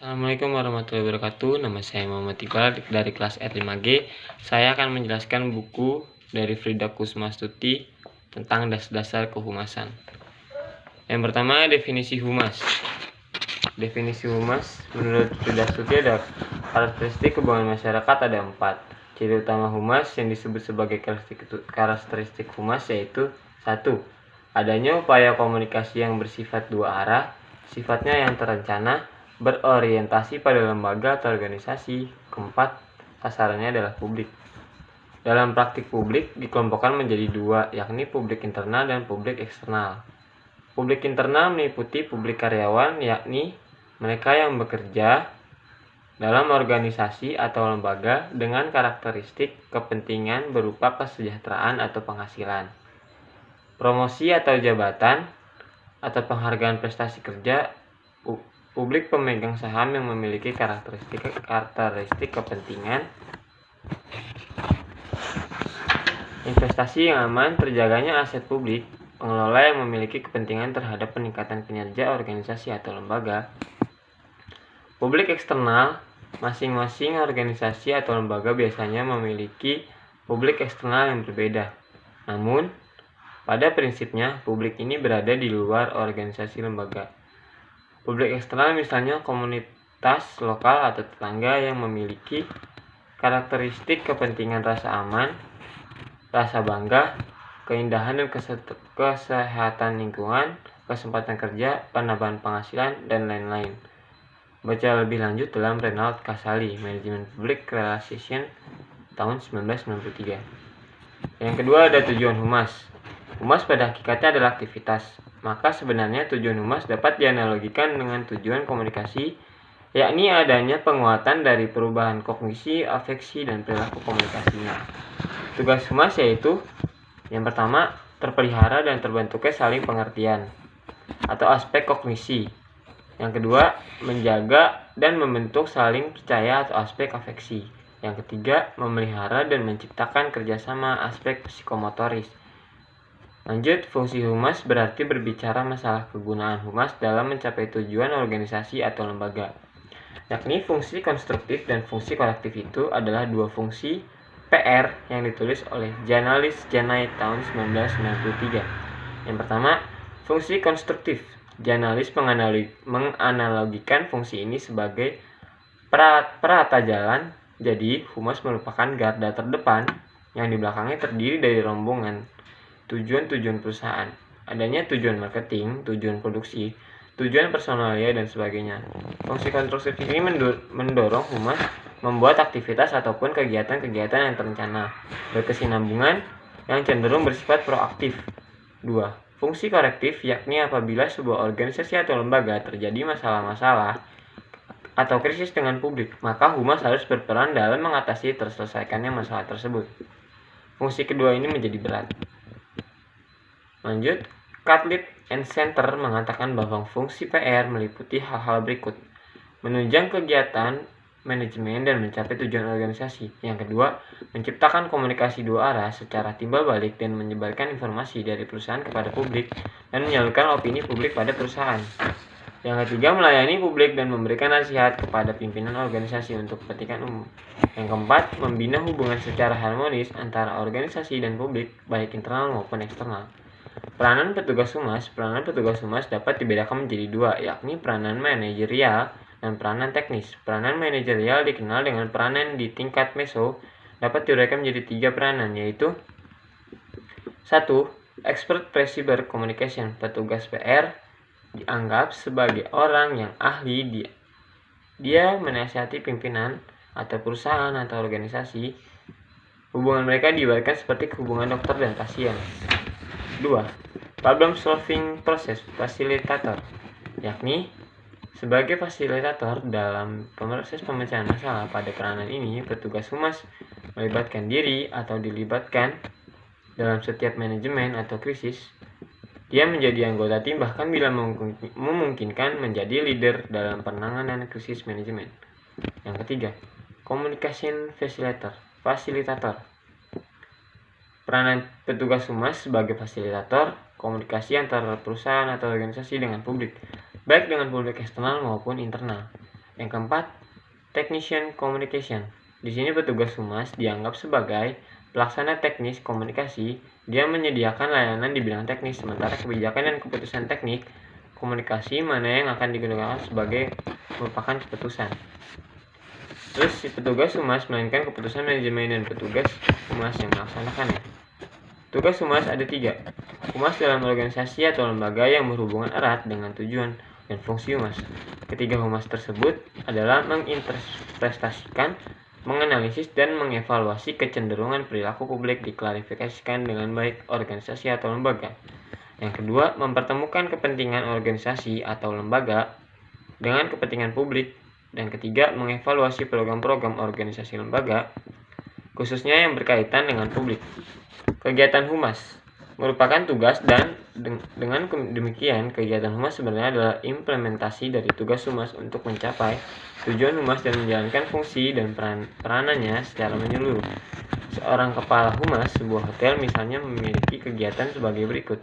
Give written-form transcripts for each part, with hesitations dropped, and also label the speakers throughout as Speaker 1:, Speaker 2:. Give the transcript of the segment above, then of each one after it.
Speaker 1: Assalamualaikum warahmatullahi wabarakatuh. Nama saya Muhammad Iqbal dari kelas R5G. Saya akan menjelaskan buku dari Frida Kusmastuti tentang dasar-dasar kehumasan. Yang pertama, definisi humas. Definisi humas menurut Frida Kusmastuti ada karakteristik hubungan masyarakat ada 4. Ciri utama humas yang disebut sebagai karakteristik humas yaitu 1. Adanya upaya komunikasi yang bersifat dua arah, sifatnya yang terencana, berorientasi pada lembaga atau organisasi. Keempat, sasarannya adalah publik. Dalam praktik publik dikelompokkan menjadi 2, yakni publik internal dan publik eksternal. Publik internal meliputi publik karyawan, yakni mereka yang bekerja dalam organisasi atau lembaga dengan karakteristik kepentingan berupa kesejahteraan atau penghasilan, promosi atau jabatan, atau penghargaan prestasi kerja. Publik pemegang saham yang memiliki karakteristik kepentingan investasi yang aman, terjaganya aset publik, pengelola yang memiliki kepentingan terhadap peningkatan kinerja organisasi atau lembaga. Publik eksternal, masing-masing organisasi atau lembaga biasanya memiliki publik eksternal yang berbeda. Namun, pada prinsipnya, publik ini berada di luar organisasi lembaga. Publik eksternal misalnya komunitas lokal atau tetangga yang memiliki karakteristik kepentingan rasa aman, rasa bangga, keindahan dan kesehatan lingkungan, kesempatan kerja, penambahan penghasilan, dan lain-lain. Baca lebih lanjut dalam Renald Kasali, Manajemen Public Relations tahun 1993. Yang kedua ada tujuan humas. Humas pada hakikatnya adalah aktivitas. Maka sebenarnya tujuan humas dapat dianalogikan dengan tujuan komunikasi, yakni adanya penguatan dari perubahan kognisi, afeksi, dan perilaku komunikasinya. Tugas humas yaitu yang pertama, terpelihara dan terbentuknya saling pengertian atau aspek kognisi. Yang kedua, menjaga dan membentuk saling percaya atau aspek afeksi. Yang ketiga, memelihara dan menciptakan kerjasama aspek psikomotoris. Lanjut, fungsi humas berarti berbicara masalah kegunaan humas dalam mencapai tujuan organisasi atau lembaga. Yakni fungsi konstruktif dan fungsi korektif itu adalah dua fungsi PR yang ditulis oleh Janalis Janai tahun 1993. Yang pertama, fungsi konstruktif. Janalis menganalogikan fungsi ini sebagai perata jalan. Jadi, humas merupakan garda terdepan yang di belakangnya terdiri dari rombongan tujuan-tujuan perusahaan. Adanya tujuan marketing, tujuan produksi, tujuan personalia, dan sebagainya. Fungsi konstruktif ini mendorong humas membuat aktivitas ataupun kegiatan-kegiatan yang terencana, berkesinambungan, yang cenderung bersifat proaktif. 2. Fungsi korektif, yakni apabila sebuah organisasi atau lembaga terjadi masalah-masalah atau krisis dengan publik, maka humas harus berperan dalam mengatasi terselesaikannya masalah tersebut. Fungsi kedua ini menjadi berat. Lanjut, Catlett and Center mengatakan bahwa fungsi PR meliputi hal-hal berikut: menunjang kegiatan manajemen dan mencapai tujuan organisasi. Yang kedua, menciptakan komunikasi dua arah secara timbal balik dan menyebarkan informasi dari perusahaan kepada publik dan menyalurkan opini publik pada perusahaan. Yang ketiga, melayani publik dan memberikan nasihat kepada pimpinan organisasi untuk kepentingan umum. Yang keempat, membina hubungan secara harmonis antara organisasi dan publik, baik internal maupun eksternal. Peranan petugas humas dapat dibedakan menjadi 2, yakni peranan manajerial dan peranan teknis. Peranan manajerial dikenal dengan peranan di tingkat meso, dapat diuraikan menjadi 3 peranan, yaitu 1. Expert Cyber Communication. Petugas PR dianggap sebagai orang yang ahli. Dia menasihati pimpinan atau perusahaan atau organisasi. Hubungan mereka diibaratkan seperti hubungan dokter dan pasien. 2. Problem solving process facilitator, yakni sebagai fasilitator dalam proses pemecahan masalah. Pada peranan ini, petugas humas melibatkan diri atau dilibatkan dalam setiap manajemen atau krisis. Dia menjadi anggota tim, bahkan bila memungkinkan menjadi leader dalam penanganan krisis manajemen. Yang ketiga, communication facilitator. Peranan petugas humas sebagai fasilitator komunikasi antara perusahaan atau organisasi dengan publik, baik dengan publik eksternal maupun internal. Yang keempat, technician communication. Di sini petugas humas dianggap sebagai pelaksana teknis komunikasi. Dia menyediakan layanan di bidang teknis, sementara kebijakan dan keputusan teknik komunikasi mana yang akan digunakan sebagai merupakan keputusan. Terus si petugas humas melainkan keputusan manajemen dan petugas humas yang melaksanakannya. Tugas humas ada 3. Humas dalam organisasi atau lembaga yang berhubungan erat dengan tujuan dan fungsi humas. Ketiga humas tersebut adalah menginterpretasikan, menganalisis, dan mengevaluasi kecenderungan perilaku publik, diklarifikasikan dengan baik organisasi atau lembaga. Yang kedua, mempertemukan kepentingan organisasi atau lembaga dengan kepentingan publik. Dan ketiga, mengevaluasi program-program organisasi lembaga, khususnya yang berkaitan dengan publik. Kegiatan humas merupakan tugas dan dengan demikian kegiatan humas sebenarnya adalah implementasi dari tugas humas untuk mencapai tujuan humas dan menjalankan fungsi dan peranannya secara menyeluruh. Seorang kepala humas sebuah hotel misalnya memiliki kegiatan sebagai berikut.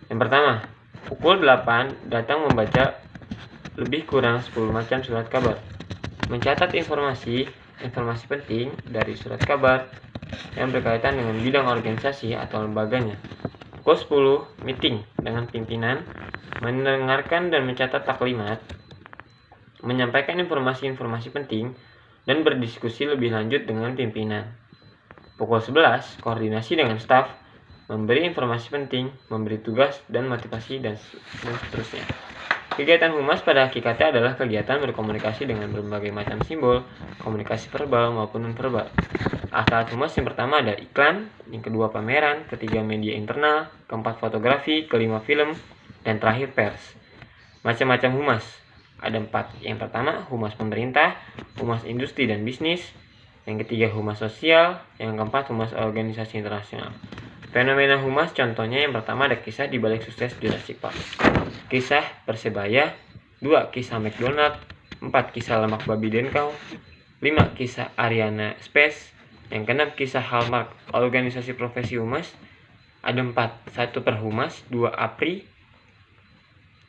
Speaker 1: Yang pertama, pukul 8 datang membaca lebih kurang 10 macam surat kabar. Mencatat informasi penting dari surat kabar yang berkaitan dengan bidang organisasi atau lembaganya. Pukul 10, meeting dengan pimpinan, mendengarkan dan mencatat taklimat, menyampaikan informasi-informasi penting, dan berdiskusi lebih lanjut dengan pimpinan. Pukul 11, koordinasi dengan staf, memberi informasi penting, memberi tugas dan motivasi, dan seterusnya. Kegiatan humas pada hakikatnya adalah kegiatan berkomunikasi dengan berbagai macam simbol, komunikasi verbal maupun non-verbal. Alat humas yang pertama ada iklan, yang kedua pameran, ketiga media internal, keempat fotografi, kelima film, dan terakhir pers. Macam-macam humas ada 4. Yang pertama, humas pemerintah, humas industri dan bisnis, yang ketiga humas sosial, yang keempat humas organisasi internasional. Fenomena humas contohnya yang pertama ada kisah di balik sukses Jurassic Park, kisah Persebaya, 2 kisah McDonald, 4 kisah lemak babi Denkau, 5 kisah Ariana Space, yang keenam kisah Hallmark organisasi profesi humas ada 4, 1 per humas, 2 APRI,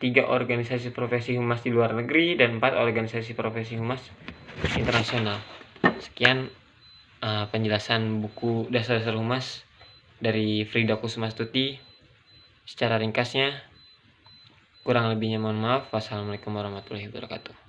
Speaker 1: 3 organisasi profesi humas di luar negeri, dan 4 organisasi profesi humas internasional. Sekian penjelasan buku Dasar-Dasar Humas dari Frida Kusmastuti secara ringkasnya. Kurang lebihnya mohon maaf. Wassalamualaikum warahmatullahi wabarakatuh.